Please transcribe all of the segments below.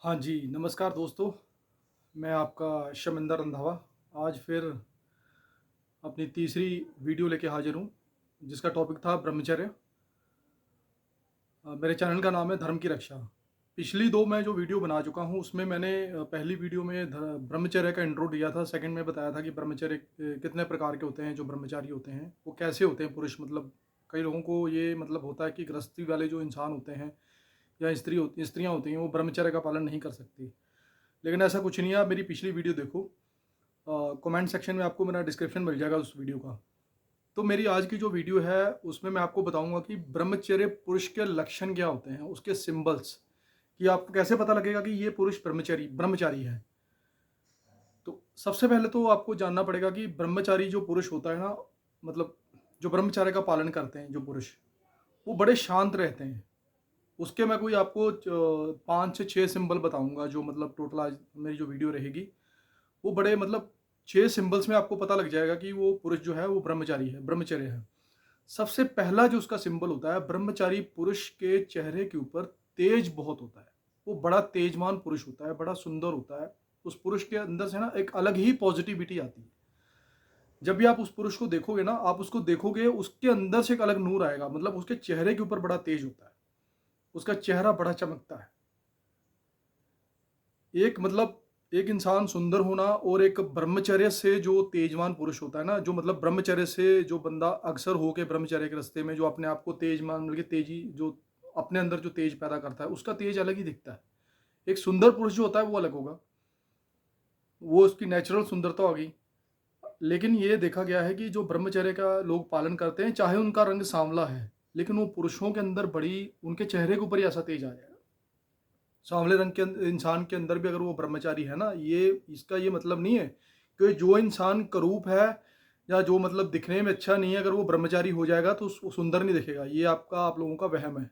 हाँ जी, नमस्कार दोस्तों। मैं आपका शमिंदर रंधावा आज फिर अपनी तीसरी वीडियो लेके हाज़िर हूँ, जिसका टॉपिक था ब्रह्मचर्य। मेरे चैनल का नाम है धर्म की रक्षा। पिछली 2 मैं जो वीडियो बना चुका हूँ, उसमें मैंने पहली वीडियो में ध ब्रह्मचर्य का इंट्रो दिया था, सेकंड में बताया था कि ब्रह्मचर्य कितने प्रकार के होते हैं, जो ब्रह्मचारी होते हैं, वो कैसे होते हैं पुरुष मतलब कई लोगों को ये मतलब होता है कि गृहस्थी वाले जो इंसान होते हैं या स्त्रियाँ होती हैं, वो ब्रह्मचर्य का पालन नहीं कर सकती। लेकिन ऐसा कुछ नहीं है, आप मेरी पिछली वीडियो देखो। कमेंट सेक्शन में आपको मेरा डिस्क्रिप्शन मिल जाएगा उस वीडियो का। तो मेरी आज की जो वीडियो है उसमें मैं आपको बताऊंगा कि ब्रह्मचर्य पुरुष के लक्षण क्या होते हैं, उसके सिंबल्स, कि आपको कैसे पता लगेगा कि ये पुरुष ब्रह्मचारी ब्रह्मचारी है। तो सबसे पहले तो आपको जानना पड़ेगा कि ब्रह्मचारी जो पुरुष होता है ना, मतलब जो ब्रह्मचर्य का पालन करते हैं जो पुरुष, वो बड़े शांत रहते हैं। उसके मैं कोई आपको 5 से 6 सिंबल बताऊंगा, जो मतलब टोटल आज मेरी जो वीडियो रहेगी वो बड़े मतलब 6 सिंबल्स में आपको पता लग जाएगा कि वो पुरुष जो है वो ब्रह्मचारी है, ब्रह्मचर्य है। सबसे पहला जो उसका सिंबल होता है, ब्रह्मचारी पुरुष के चेहरे के ऊपर तेज बहुत होता है। वो बड़ा तेजमान पुरुष होता है, बड़ा सुंदर होता है। उस पुरुष के अंदर से ना एक अलग ही पॉजिटिविटी आती है। जब भी आप उस पुरुष को देखोगे ना, आप उसको देखोगे, उसके अंदर से एक अलग नूर आएगा, मतलब उसके चेहरे के ऊपर बड़ा तेज होता है। उसका चेहरा बड़ा चमकता है। एक मतलब एक इंसान सुंदर होना और एक ब्रह्मचर्य से जो तेजवान पुरुष होता है ना, जो मतलब ब्रह्मचर्य से जो बंदा अग्रसर होके ब्रह्मचर्य के रास्ते में जो अपने आप को तेजमान मतलब कि तेजी जो अपने अंदर जो तेज पैदा करता है, उसका तेज अलग ही दिखता है। एक सुंदर पुरुष जो होता है वो अलग होगा, वो उसकी नेचुरल सुंदरता होगी। लेकिन ये देखा गया है कि जो ब्रह्मचर्य का लोग पालन करते हैं, चाहे उनका रंग सांवला है, लेकिन वो पुरुषों के अंदर बड़ी उनके चेहरे के ऊपर ही ऐसा तेज आ जाएगा। सांवले रंग के इंसान के अंदर भी अगर वो ब्रह्मचारी है ना, ये इसका ये मतलब नहीं है कि जो इंसान करूप है या जो मतलब दिखने में अच्छा नहीं है, अगर वो ब्रह्मचारी हो जाएगा तो वो सुंदर नहीं दिखेगा। ये आपका आप लोगों का वहम है।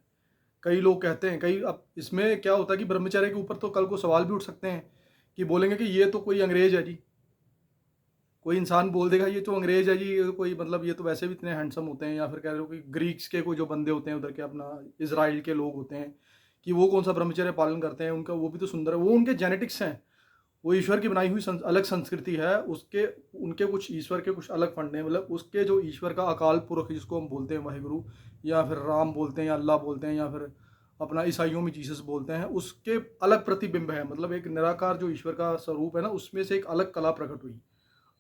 कई लोग कहते हैं, कई अब इसमें क्या होता है कि ब्रह्मचर्य के ऊपर तो कल को सवाल भी उठ सकते हैं कि बोलेंगे कि ये तो कोई अंग्रेज है जी। कोई इंसान बोल देगा ये तो अंग्रेज है जी, ये तो कोई मतलब ये तो वैसे भी इतने हैंडसम होते हैं, या फिर कह रहे हो कि ग्रीक्स के कोई जो बंदे होते हैं उधर के अपना इसराइल के लोग होते हैं, कि वो कौन सा ब्रह्मचर्य पालन करते हैं, उनका वो भी तो सुंदर है, वो उनके जेनेटिक्स हैं। वो ईश्वर की बनाई हुई अलग संस्कृति है, उसके उनके कुछ ईश्वर के कुछ अलग फंड हैं, मतलब उसके जो ईश्वर का अकाल पुरख जिसको हम बोलते हैं वाहिगुरु, या फिर राम बोलते हैं या अल्लाह बोलते हैं, या फिर अपना ईसाइयों में जीसस बोलते हैं, उसके अलग प्रतिबिंब है। मतलब एक निराकार जो ईश्वर का स्वरूप है ना, उसमें से एक अलग कला प्रकट हुई,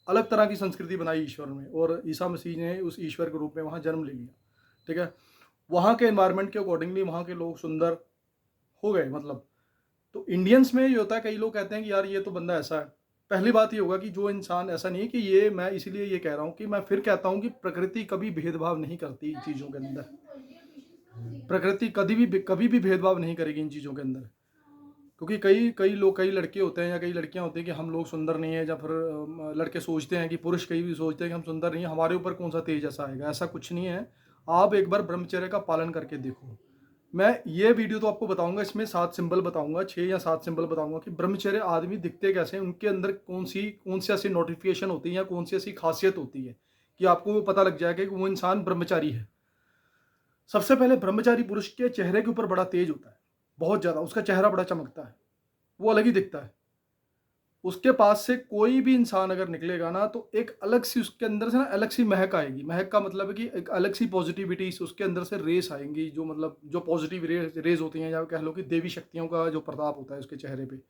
अलग तरह की संस्कृति बनाई ईश्वर में, और ईसा मसीह ने उस ईश्वर के रूप में वहाँ जन्म ले लिया। ठीक है। वहाँ के एनवायरनमेंट के अकॉर्डिंगली वहाँ के लोग सुंदर हो गए मतलब। तो इंडियंस में ये होता है, कई लोग कहते हैं कि यार ये तो बंदा ऐसा है। पहली बात ये होगा कि जो इंसान ऐसा नहीं है, कि ये मैं इसीलिए ये कह रहा हूँ कि मैं फिर कहता हूँ कि प्रकृति कभी भेदभाव नहीं करती इन चीज़ों के अंदर। प्रकृति कभी भी भेदभाव नहीं करेगी इन चीज़ों के अंदर। क्योंकि कई कई लोग, कई लड़के होते हैं या कई लड़कियां होती हैं कि हम लोग सुंदर नहीं है, या फिर लड़के सोचते हैं कि पुरुष कई भी सोचते हैं कि हम सुंदर नहीं है, हमारे ऊपर कौन सा तेज ऐसा आएगा। ऐसा कुछ नहीं है। आप एक बार ब्रह्मचर्य का पालन करके देखो। मैं ये वीडियो तो आपको बताऊंगा, इसमें 7 सिंबल बताऊंगा, 6 या 7 सिंबल बताऊंगा कि ब्रह्मचर्य आदमी दिखते कैसे हैं, उनके अंदर कौन सी ऐसी नोटिफिकेशन होती है या कौन सी ऐसी खासियत होती है कि आपको वो पता लग जाएगा कि वो इंसान ब्रह्मचारी है। सबसे पहले ब्रह्मचारी पुरुष के चेहरे के ऊपर बड़ा तेज होता है, बहुत ज्यादा, उसका चेहरा बड़ा चमकता है, वो अलग ही दिखता है। उसके पास से कोई भी इंसान अगर निकलेगा ना, तो एक अलग सी उसके अंदर से ना अलग सी महक आएगी। महक का मतलब है कि एक अलग सी पॉजिटिविटी उसके अंदर से रेस आएंगी, जो मतलब जो पॉजिटिव रेज होती हैं, या कह लो कि देवी शक्तियों का जो प्रताप होता है उसके चेहरे पे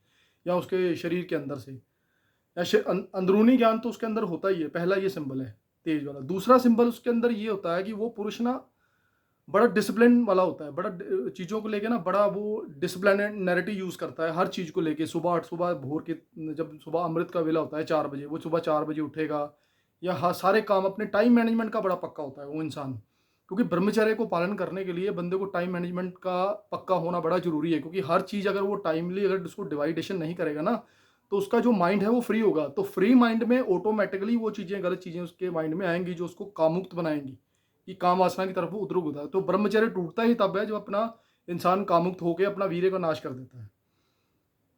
या उसके शरीर के अंदर से, या अंदरूनी ज्ञान तो उसके अंदर होता ही है। पहला ये सिंबल है तेज वाला। दूसरा सिंबल उसके अंदर ये होता है कि वो पुरुष ना बड़ा डिसिप्लिन वाला होता है, बड़ा चीज़ों को लेके ना बड़ा वो डिसिप्लिनरिटी यूज़ करता है हर चीज़ को लेके। सुबह भोर के, जब सुबह अमृत का वेला होता है 4 बजे, वो सुबह 4 बजे उठेगा, या हाँ सारे काम अपने टाइम मैनेजमेंट का बड़ा पक्का होता है वो इंसान। क्योंकि ब्रह्मचर्य को पालन करने के लिए बंदे को टाइम मैनेजमेंट का पक्का होना बड़ा जरूरी है, क्योंकि हर चीज़ अगर वो टाइमली अगर उसको डिवाइडेशन नहीं करेगा ना, तो उसका जो माइंड है वो फ्री होगा। तो फ्री माइंड में ऑटोमेटिकली वो चीज़ें, गलत चीज़ें उसके माइंड में आएंगी जो उसको कामुक्त बनाएंगी, कि काम वासना की तरफ वो उद्रुक होता है। तो ब्रह्मचर्य टूटता ही तब है जब अपना इंसान कामुक्त होकर अपना वीर्य का नाश कर देता है।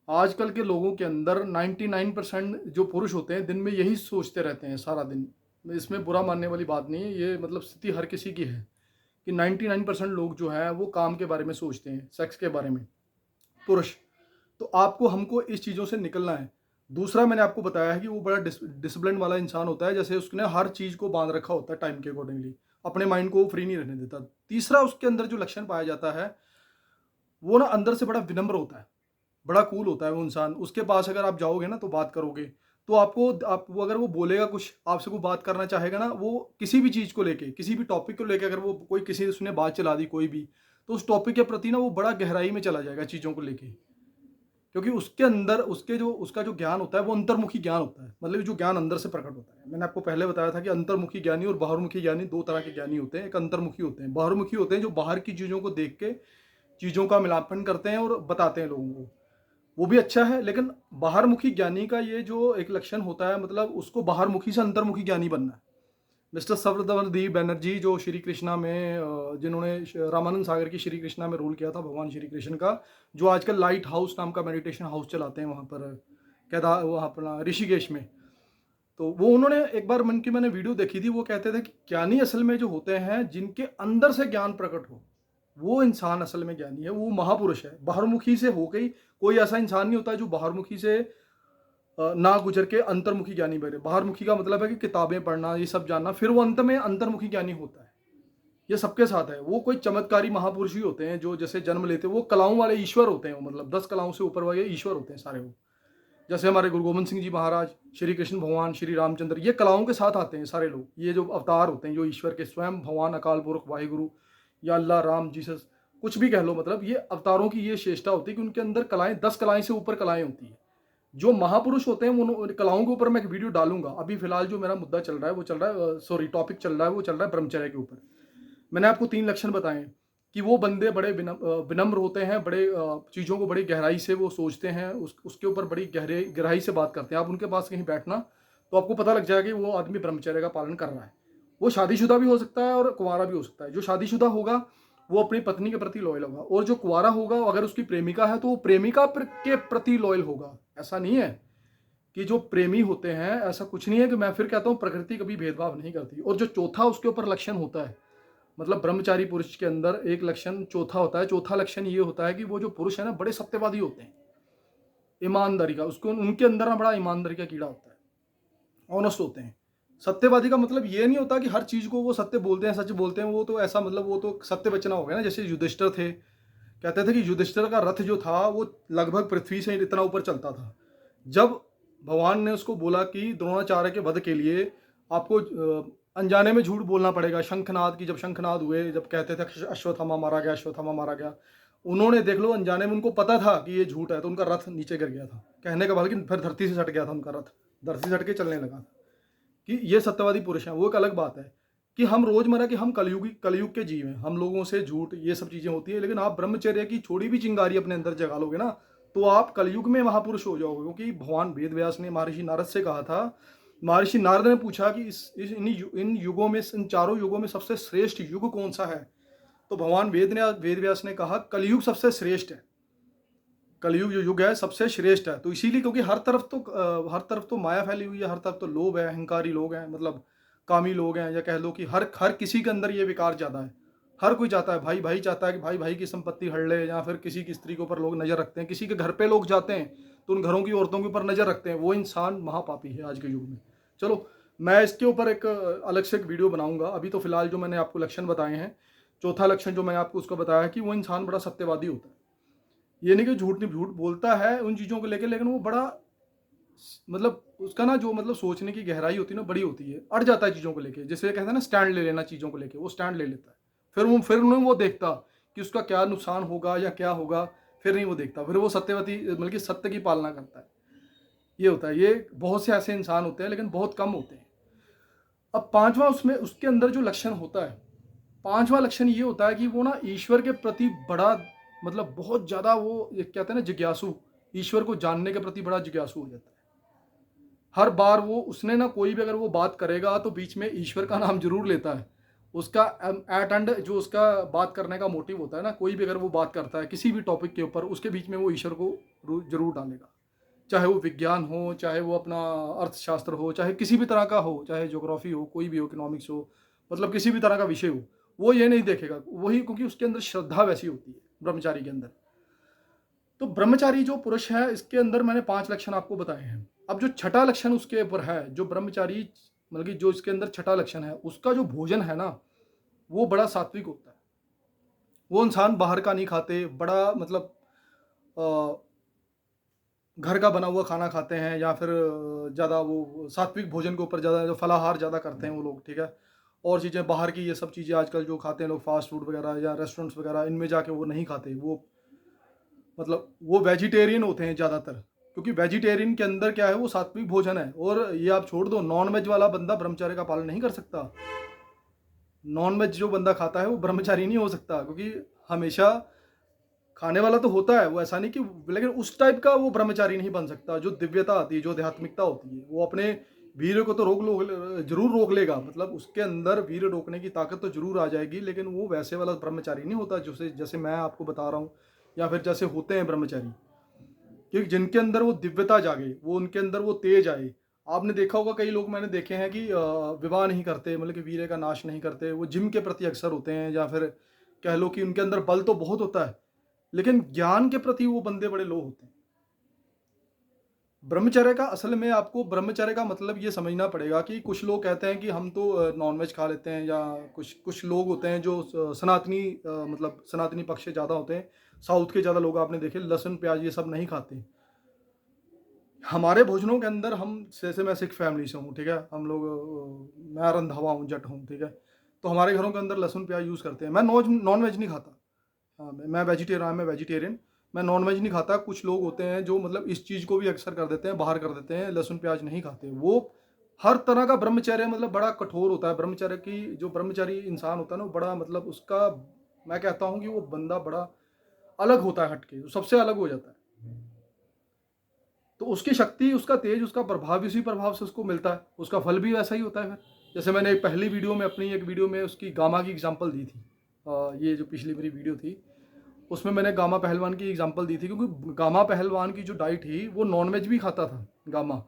आजकल के लोगों के अंदर 99% जो पुरुष होते हैं दिन में यही सोचते रहते हैं सारा दिन। इसमें बुरा मानने वाली बात नहीं है, ये मतलब स्थिति हर किसी की है कि 99% लोग जो है वो काम के बारे में सोचते हैं, सेक्स के बारे में, पुरुष। तो आपको हमको इस चीज़ों से निकलना है। दूसरा मैंने आपको बताया है कि वो बड़ा डिसिप्लिन वाला इंसान होता है, जैसे उसने हर चीज़ को बांध रखा होता है टाइम के अकॉर्डिंगली, अपने माइंड को फ्री नहीं रहने देता। तीसरा उसके अंदर जो लक्षण पाया जाता है, वो ना अंदर से बड़ा विनम्र होता है, बड़ा कूल होता है वो इंसान। उसके पास अगर आप जाओगे ना तो बात करोगे, तो आपको आप वो अगर वो बोलेगा कुछ, आपसे कोई बात करना चाहेगा ना, वो किसी भी चीज़ को लेके, किसी भी टॉपिक को लेके, अगर वो कोई किसी उसने बात चला दी कोई भी, तो उस टॉपिक के प्रति ना वो बड़ा गहराई में चला जाएगा चीज़ों को लेके। क्योंकि उसके अंदर उसका जो ज्ञान होता है वो अंतर्मुखी ज्ञान होता है, मतलब जो ज्ञान अंदर से प्रकट होता है। मैंने आपको पहले बताया था कि अंतर्मुखी ज्ञानी और बाहरमुखी ज्ञानी दो तरह के ज्ञानी होते हैं। एक अंतर्मुखी होते हैं, बाहरमुखी होते हैं जो बाहर की चीज़ों को देख के चीज़ों का मिलापन करते हैं और बताते हैं लोगों को, वो भी अच्छा है। लेकिन बाहरमुखी ज्ञानी का ये जो एक लक्षण होता है, मतलब उसको बाहरमुखी से अंतर्मुखी ज्ञानी बनना है। मिस्टर सफदरदीप बैनर्जी जो श्री कृष्णा में जिन्होंने रामानंद सागर की श्री कृष्णा में रोल किया था भगवान श्री कृष्ण का, जो आजकल लाइट हाउस नाम का मेडिटेशन हाउस चलाते हैं वहाँ पर केदार, वहाँ अपना ऋषिकेश में। तो वो उन्होंने एक बार मन की मैंने वीडियो देखी थी, वो कहते थे कि ज्ञानी असल में जो होते हैं जिनके अंदर से ज्ञान प्रकट हो, वो इंसान असल में ज्ञानी है, वो महापुरुष है। बाहरमुखी से हो गई कोई ऐसा इंसान नहीं होता जो बाहरमुखी से ना गुजर के अंतर्मुखी ज्ञानी बने। बाहरमुखी का मतलब है कि किताबें पढ़ना, ये सब जानना, फिर वो अंत में अंतर्मुखी ज्ञानी होता है। ये सबके साथ है। वो कोई चमत्कारी महापुरुष ही होते हैं जो जैसे जन्म लेते हैं, वो कलाओं वाले ईश्वर होते हैं, वो मतलब 10 कलाओं से ऊपर वाले ईश्वर होते हैं सारे वो। जैसे हमारे गुरु गोविंद सिंह जी महाराज, श्री कृष्ण भगवान, श्री रामचंद्र, ये कलाओं के साथ आते हैं सारे लोग। ये जो अवतार होते हैं जो ईश्वर के, स्वयं भगवान अकाल पुरख वाहिगुरु या अल्लाह, राम, जीसस, कुछ भी कह लो, मतलब ये अवतारों की ये श्रेष्ठता होती है कि उनके अंदर कलाएं, 10 कलाएं से ऊपर कलाएं होती है। जो महापुरुष होते हैं उन कलाओं के ऊपर मैं एक वीडियो डालूंगा। अभी फिलहाल जो मेरा मुद्दा चल रहा है वो चल रहा है, सॉरी टॉपिक चल रहा है, वो चल रहा है ब्रह्मचर्य के ऊपर। मैंने आपको 3 लक्षण बताए कि वो बंदे बड़े विनम्र होते हैं, बड़े चीज़ों को बड़ी गहराई से वो सोचते हैं, उसके ऊपर बड़ी गहराई से बात करते हैं। आप उनके पास कहीं बैठना तो आपको पता लग जाएगा कि वो आदमी ब्रह्मचर्य का पालन कर रहा है। वो शादीशुदा भी हो सकता है और कुंवारा भी हो सकता है। जो शादीशुदा होगा वो अपनी पत्नी के प्रति लॉयल होगा, और जो कुंवारा होगा अगर उसकी प्रेमिका है तो वो प्रेमिका के प्रति लॉयल होगा। ऐसा नहीं है कि जो प्रेमी होते हैं, ऐसा कुछ नहीं है। कि मैं फिर कहता हूँ प्रकृति कभी भेदभाव नहीं करती। और जो चौथा उसके ऊपर लक्षण होता है, मतलब ब्रह्मचारी पुरुष के अंदर एक लक्षण चौथा होता है। चौथा लक्षण ये होता है कि वो जो पुरुष है ना, बड़े सत्यवादी होते हैं, ईमानदारी का, उसको उनके अंदर ना बड़ा ईमानदारी का कीड़ा होता है, ऑनेस्ट होते हैं। सत्यवादी का मतलब ये नहीं होता कि हर चीज को वो सत्य बोलते हैं, सच बोलते हैं। वो तो ऐसा मतलब वो तो सत्य बचना हो गया ना। जैसे युधिष्ठिर थे, कहते थे कि युधिष्ठिर का रथ जो था वो लगभग पृथ्वी से इतना ऊपर चलता था। जब भगवान ने उसको बोला कि द्रोणाचार्य के वध के लिए आपको अनजाने में झूठ बोलना पड़ेगा, शंखनाद की, जब शंखनाद हुए, जब कहते थे अश्वत्थामा मारा गया, अश्वत्थामा मारा गया, उन्होंने देख लो अनजाने में, उनको पता था कि ये झूठ है, तो उनका रथ नीचे गिर गया था। कहने का बल्कि फिर धरती से सट गया था उनका रथ, धरती से सट के चलने लगा था। कि ये सत्यवादी पुरुष हैं। वो एक अलग बात है कि हम रोजमर्रा के, हम कलयुग के जीव हैं, हम लोगों से झूठ ये सब चीजें होती है। लेकिन आप ब्रह्मचर्य की छोड़ी भी चिंगारी अपने अंदर जगा लोगे ना, तो आप कलयुग में महापुरुष हो जाओगे। क्योंकि भगवान वेद व्यास ने महर्षि नारद से कहा था, महर्षि नारद ने पूछा कि इन युगों में, इन चारों युगों में सबसे श्रेष्ठ युग कौन सा है? तो भगवान वेद व्यास ने कहा कलयुग सबसे श्रेष्ठ है। कलयुग जो युग है सबसे श्रेष्ठ है। तो इसीलिए, क्योंकि हर तरफ तो माया फैली हुई है, हर तरफ तो लोभ है, अहंकारी लोग हैं, मतलब कामी लोग हैं, या कह लो कि हर किसी के अंदर ये विकार ज्यादा है। हर कोई चाहता है, भाई भाई चाहता है कि भाई भाई की संपत्ति हड़ ले, या फिर किसी की स्त्री के ऊपर लोग नजर रखते हैं, किसी के घर पे लोग जाते हैं तो उन घरों की औरतों के ऊपर नजर रखते हैं। वो इंसान महापापी है आज के युग में। चलो, मैं इसके ऊपर एक अलग से एक वीडियो बनाऊंगा। अभी तो फिलहाल जो मैंने आपको लक्षण बताए हैं, चौथा लक्षण जो मैंने आपको उसको बताया है कि वो इंसान बड़ा सत्यवादी होता है। ये नहीं कि झूठ बोलता है उन चीज़ों को लेकर, लेकिन वो बड़ा, मतलब उसका ना जो मतलब सोचने की गहराई होती है ना, बड़ी होती है। अड़ जाता है चीज़ों को लेके, जैसे कहते हैं ना स्टैंड ले लेना चीज़ों को लेके, वो स्टैंड ले लेता है। फिर उन्हें वो देखता कि उसका क्या नुकसान होगा या क्या होगा, फिर नहीं वो देखता। फिर वो सत्यवती, मतलब कि सत्य की पालना करता है। ये होता है। ये बहुत से ऐसे इंसान होते हैं, लेकिन बहुत कम होते हैं। अब पांचवा, उसमें उसके अंदर जो लक्षण होता है, पांचवा लक्षण ये होता है कि वो ना ईश्वर के प्रति बड़ा, मतलब बहुत ज्यादा वो, ये कहते हैं ना जिज्ञासु, ईश्वर को जानने के प्रति बड़ा जिज्ञासु हो जाता है। हर बार वो, उसने ना कोई भी अगर वो बात करेगा तो बीच में ईश्वर का नाम जरूर लेता है। उसका एट एंड जो उसका बात करने का मोटिव होता है ना, कोई भी अगर वो बात करता है किसी भी टॉपिक के ऊपर, उसके बीच में वो ईश्वर को जरूर डालेगा। चाहे वो विज्ञान हो, चाहे वो अपना अर्थशास्त्र हो, चाहे किसी भी तरह का हो, चाहे ज्योग्राफी हो, कोई भी हो, इकोनॉमिक्स हो, मतलब किसी भी तरह का विषय हो, वो ये नहीं देखेगा। वही, क्योंकि उसके अंदर श्रद्धा वैसी होती है ब्रह्मचारी के अंदर। तो ब्रह्मचारी जो पुरुष है, इसके अंदर मैंने 5 लक्षण आपको बताए हैं। अब जो छठा लक्षण उसके ऊपर है, जो ब्रह्मचारी मतलब कि जो इसके अंदर छठा लक्षण है, उसका जो भोजन है ना, वो बड़ा सात्विक होता है। वो इंसान बाहर का नहीं खाते, बड़ा मतलब अ, घर का बना हुआ खाना खाते हैं, या फिर ज़्यादा वो सात्विक भोजन के ऊपर ज़्यादा जो फलाहार ज़्यादा करते हैं वो लोग, ठीक है? और चीज़ें बाहर की ये सब चीज़ें आजकल जो खाते हैं लोग, फ़ास्ट फूड वगैरह या रेस्टोरेंट्स वगैरह, इनमें जाके वो नहीं खाते। वो मतलब वो वेजिटेरियन होते हैं ज़्यादातर, क्योंकि वेजिटेरियन के अंदर क्या है, वो सात्विक भोजन है। और ये आप छोड़ दो, नॉन वेज वाला बंदा ब्रह्मचर्य का पालन नहीं कर सकता। नॉन वेज जो बंदा खाता है वो ब्रह्मचारी नहीं हो सकता, क्योंकि हमेशा खाने वाला तो होता है वो, ऐसा नहीं कि, लेकिन उस टाइप का वो ब्रह्मचारी नहीं बन सकता। जो दिव्यता आती है, जो आध्यात्मिकता होती है, वो अपने वीर को तो जरूर रोक लेगा, मतलब उसके अंदर वीर रोकने की ताकत तो जरूर आ जाएगी, लेकिन वो वैसे वाला ब्रह्मचारी नहीं होता जैसे जैसे मैं आपको बता रहा हूँ, या फिर जैसे होते हैं ब्रह्मचारी। क्योंकि जिनके अंदर वो दिव्यता जागे, वो उनके अंदर वो तेज आए। आपने देखा होगा, कई लोग मैंने देखे हैं कि विवाह नहीं करते, मतलब कि वीर्य का नाश नहीं करते, वो जिम के प्रति अक्सर होते हैं, या फिर कह लो कि उनके अंदर बल तो बहुत होता है, लेकिन ज्ञान के प्रति वो बंदे बड़े लो होते हैं। ब्रह्मचर्य का असल में, आपको ब्रह्मचर्य का मतलब ये समझना पड़ेगा कि कुछ लोग कहते हैं कि हम तो नॉनवेज खा लेते हैं, या कुछ कुछ लोग होते हैं जो सनातनी मतलब सनातनी पक्ष से ज़्यादा होते हैं। साउथ के ज़्यादा लोग आपने देखे लहसुन प्याज ये सब नहीं खाते। हमारे भोजनों के अंदर, हम जैसे मैं सिख फैमिली से हूँ, ठीक है, हम लोग मैं रंधावा हूँ, जट हूँ, ठीक है, तो हमारे घरों के अंदर लहसुन प्याज यूज़ करते हैं। मैं नॉन वेज नहीं खाता। हाँ, मैं वेजिटेरियन, मैं वेजिटेरियन, मैं नॉन वेज नहीं खाता। कुछ लोग होते हैं जो मतलब इस चीज़ को भी अक्सर कर देते हैं, बाहर कर देते हैं, लहसुन प्याज नहीं खाते। वो हर तरह का ब्रह्मचर्य मतलब बड़ा कठोर होता है। ब्रह्मचर्य की जो ब्रह्मचारी इंसान होता है ना, वो बड़ा मतलब उसका, मैं कहता हूँ कि वो बंदा बड़ा अलग होता है, हटके, वो सबसे अलग हो जाता है। तो उसकी शक्ति, उसका तेज, उसका प्रभाव भी उसी प्रभाव से उसको मिलता है, उसका फल भी वैसा ही होता है फिर। जैसे मैंने एक पहली वीडियो में, अपनी एक वीडियो में उसकी गामा की एग्जांपल दी थी। ये जो पिछली मेरी वीडियो थी, उसमें मैंने गामा पहलवान की एग्जांपल दी थी, क्योंकि गामा पहलवान की जो डाइट थी, वो नॉनवेज भी खाता था गामा।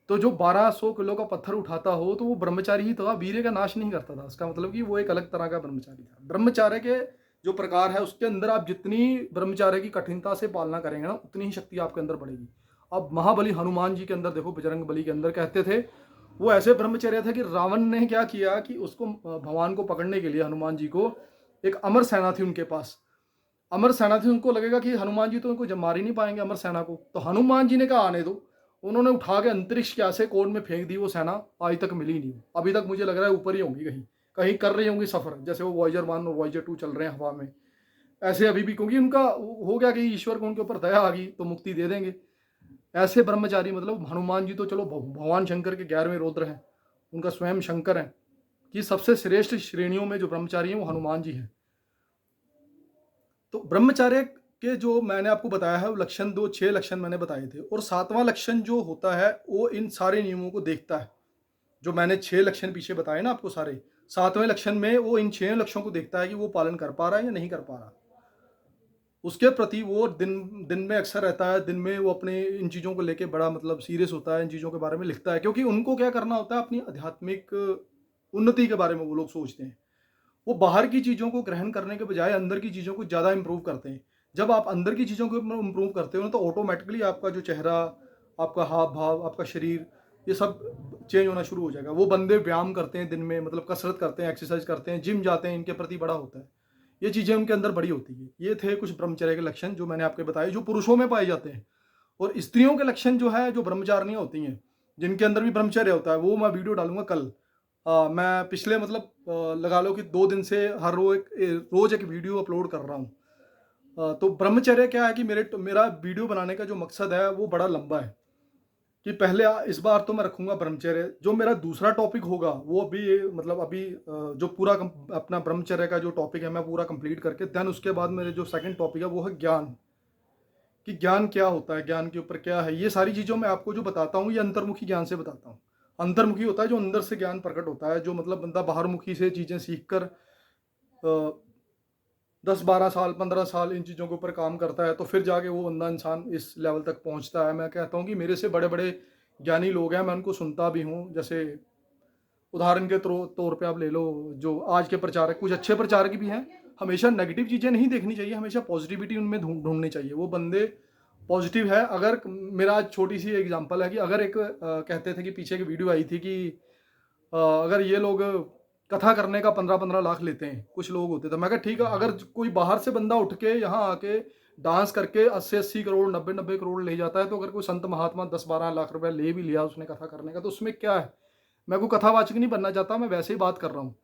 तो जो 1200 किलो का पत्थर उठाता हो, तो वो ब्रह्मचारी ही था, वीर्य का नाश नहीं करता था। इसका मतलब कि वो एक अलग तरह का ब्रह्मचारी था। ब्रह्मचार्य के जो प्रकार है, उसके अंदर आप जितनी ब्रह्मचार्य की कठिनता से पालना करेंगे ना, उतनी ही शक्ति आपके अंदर बढ़ेगी। अब महाबली हनुमान जी के अंदर देखो, बजरंग बली के अंदर कहते थे, वो ऐसे ब्रह्मचर्य था कि रावण ने क्या किया कि उसको, भगवान को पकड़ने के लिए हनुमान जी को, एक अमर सेना थी उनके पास। अमर सेना थी, उनको लगेगा कि हनुमान जी तो उनको मार ही नहीं पाएंगे अमर सेना को, तो हनुमान जी ने कहा आने दो। उन्होंने उठा के अंतरिक्ष क्या से कोण में फेंक दी, वो सेना आज तक मिली नहीं। अभी तक मुझे लग रहा है ऊपर ही होंगी, कहीं कहीं कर रही होंगी सफर, जैसे वो वॉयजर 1 और वॉयजर 2 चल रहे हैं हवा में, ऐसे अभी भी, क्योंकि उनका हो गया कि ईश्वर को उनके ऊपर दया आ गई तो मुक्ति दे देंगे। ऐसे ब्रह्मचारी, मतलब हनुमान जी तो चलो भगवान शंकर के 11वें रुद्र हैं, उनका स्वयं शंकर है, कि सबसे श्रेष्ठ श्रेणियों में जो ब्रह्मचारी हैं वो हनुमान जी हैं। तो ब्रह्मचर्य के जो मैंने आपको बताया है, वो लक्षण, दो 6 लक्षण मैंने बताए थे, और 7वां लक्षण जो होता है, वो इन सारे नियमों को देखता है। जो मैंने 6 लक्षण पीछे बताए ना आपको सारे, 7वें लक्षण में वो इन 6 लक्षणों को देखता है कि वो पालन कर पा रहा है या नहीं कर पा रहा। उसके प्रति वो दिन दिन में अक्सर रहता है, दिन में वो अपने इन चीज़ों को लेके बड़ा मतलब सीरियस होता है, इन चीज़ों के बारे में लिखता है, क्योंकि उनको क्या करना होता है, अपनी आध्यात्मिक उन्नति के बारे में वो लोग सोचते हैं। वो बाहर की चीज़ों को ग्रहण करने के बजाय अंदर की चीज़ों को ज़्यादा इम्प्रूव करते हैं। जब आप अंदर की चीज़ों को इम्प्रूव करते हो ना, तो ऑटोमेटिकली आपका जो चेहरा, आपका हाव भाव, आपका शरीर, ये सब चेंज होना शुरू हो जाएगा। वो बंदे व्यायाम करते हैं दिन में, मतलब कसरत करते हैं, एक्सरसाइज करते हैं, जिम जाते हैं, इनके प्रति बड़ा होता है, ये चीज़ें उनके अंदर बड़ी होती है। ये थे कुछ ब्रह्मचर्य के लक्षण जो मैंने आपको बताए, जो पुरुषों में पाए जाते हैं। और स्त्रियों के लक्षण जो है, जो ब्रह्मचारिणियाँ होती हैं, जिनके अंदर भी ब्रह्मचर्य होता है, वो मैं वीडियो डालूंगा कल। मैं पिछले मतलब लगा लो कि 2 दिन से हर रोज एक वीडियो अपलोड कर रहा हूँ। तो ब्रह्मचर्य क्या है कि मेरा वीडियो बनाने का जो मकसद है, वो बड़ा लंबा है। कि पहले इस बार तो मैं रखूंगा ब्रह्मचर्य। जो मेरा दूसरा टॉपिक होगा, वो अभी मतलब अभी जो पूरा अपना ब्रह्मचर्य का जो टॉपिक है, मैं पूरा कंप्लीट करके देन उसके बाद मेरे जो सेकंड टॉपिक है, वो है ज्ञान। कि ज्ञान क्या होता है, ज्ञान के ऊपर क्या है, ये सारी चीज़ों में आपको जो बताता हूँ, ये अंतर्मुखी ज्ञान से बताता हूँ। अंतर्मुखी होता है जो अंदर से ज्ञान प्रकट होता है, जो मतलब बंदा बाहरमुखी से चीज़ें सीख कर 10-12 साल 15 साल इन चीज़ों के ऊपर काम करता है, तो फिर जाके वो बंदा इंसान इस लेवल तक पहुँचता है। मैं कहता हूँ कि मेरे से बड़े बड़े ज्ञानी लोग हैं, मैं उनको सुनता भी हूँ। जैसे उदाहरण के तौर पे आप ले लो, जो आज के प्रचारक, कुछ अच्छे प्रचारक भी हैं, हमेशा नेगेटिव चीज़ें नहीं देखनी चाहिए, हमेशा पॉजिटिविटी उनमें ढूंढनी चाहिए। वो बंदे पॉजिटिव है। अगर मेरा आज छोटी सी एग्जांपल है कि अगर एक कहते थे कि पीछे की वीडियो आई थी कि अगर ये लोग कथा करने का 15-15 लाख लेते हैं, कुछ लोग होते थे, मैं कहा ठीक है, अगर कोई बाहर से बंदा उठ के यहाँ आके डांस करके 80-80 करोड़ 90-90 करोड़ ले जाता है, तो अगर कोई संत महात्मा 10-12 लाख रुपए ले भी लिया उसने कथा करने का, तो उसमें क्या है? मैं कोई कथावाचक नहीं बनना चाहता, मैं वैसे ही बात कर रहा हूँ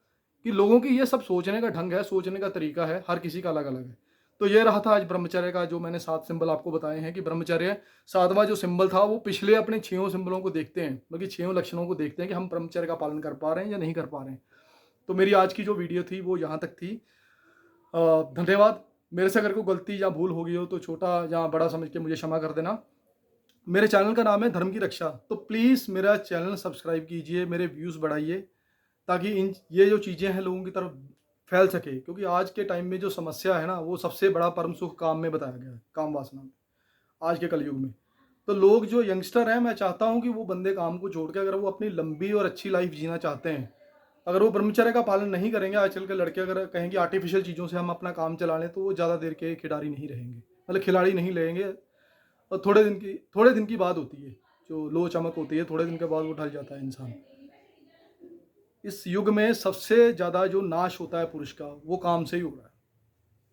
कि लोगों की ये सब सोचने का ढंग है, सोचने का तरीका है, हर किसी का अलग अलग है। तो ये रहा था आज ब्रह्मचर्य का, जो मैंने 7 सिंबल आपको बताए हैं कि ब्रह्मचर्य 7वां जो सिंबल था वो पिछले अपने 6 सिंबलों को देखते हैं, बल्कि 6 लक्षणों को देखते हैं कि हम ब्रह्मचर्य का पालन कर पा रहे हैं या नहीं कर पा रहे हैं। तो मेरी आज की जो वीडियो थी वो यहाँ तक थी। धन्यवाद। मेरे से अगर कोई गलती या भूल हो गई हो तो छोटा या बड़ा समझ के मुझे क्षमा कर देना। मेरे चैनल का नाम है धर्म की रक्षा, तो प्लीज़ मेरा चैनल सब्सक्राइब कीजिए, मेरे व्यूज़ बढ़ाइए, ताकि इन ये जो चीज़ें हैं लोगों की तरफ फैल सके। क्योंकि आज के टाइम में जो समस्या है ना, वो सबसे बड़ा परम सुख काम में बताया गया है, काम वासना में, आज के कलयुग में। तो लोग जो यंगस्टर हैं, मैं चाहता हूँ कि वो बंदे काम को छोड़ के अगर वो अपनी लंबी और अच्छी लाइफ जीना चाहते हैं, अगर वो ब्रह्मचर्य का पालन नहीं करेंगे, आजकल के लड़के अगर कहें कि आर्टिफिशियल चीज़ों से हम अपना काम चला लें, तो वो ज़्यादा देर के खिलाड़ी नहीं रहेंगे, मतलब खिलाड़ी नहीं रहेंगे। और थोड़े दिन की बात होती है, जो लो चमक होती है, थोड़े दिन के बाद वो ढल जाता है इंसान। इस युग में सबसे ज़्यादा जो नाश होता है पुरुष का, वो काम से ही हो रहा है।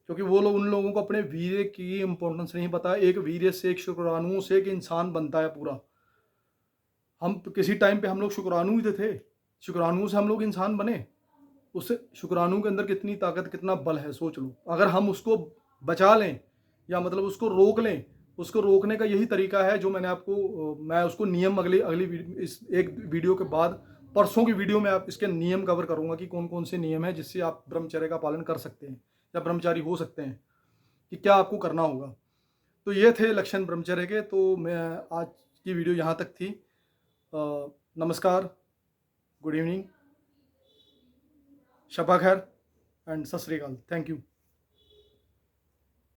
क्योंकि वो लोग, उन लोगों को अपने वीर्य की इंपॉर्टेंस नहीं पता है। एक वीर्य से, एक शुक्राणुओं से एक इंसान बनता है पूरा। हम तो किसी टाइम पे हम लोग शुक्राणु ही तो थे, शुक्राणुओं से हम लोग इंसान बने। उस शुक्राणु के अंदर कितनी ताकत, कितना बल है, सोच लो। अगर हम उसको बचा लें या मतलब उसको रोक लें, उसको रोकने का यही तरीका है जो मैंने आपको, मैं उसको नियम अगली अगली इस एक वीडियो के बाद, परसों की वीडियो में आप इसके नियम कवर करूंगा कि कौन कौन से नियम है जिससे आप ब्रह्मचर्य का पालन कर सकते हैं या ब्रह्मचारी हो सकते हैं, कि क्या आपको करना होगा। तो ये थे लक्षण ब्रह्मचर्य के। तो मैं आज की वीडियो यहाँ तक थी। नमस्कार, गुड इवनिंग, शबा खैर एंड सत श्री अकाल। Thank you.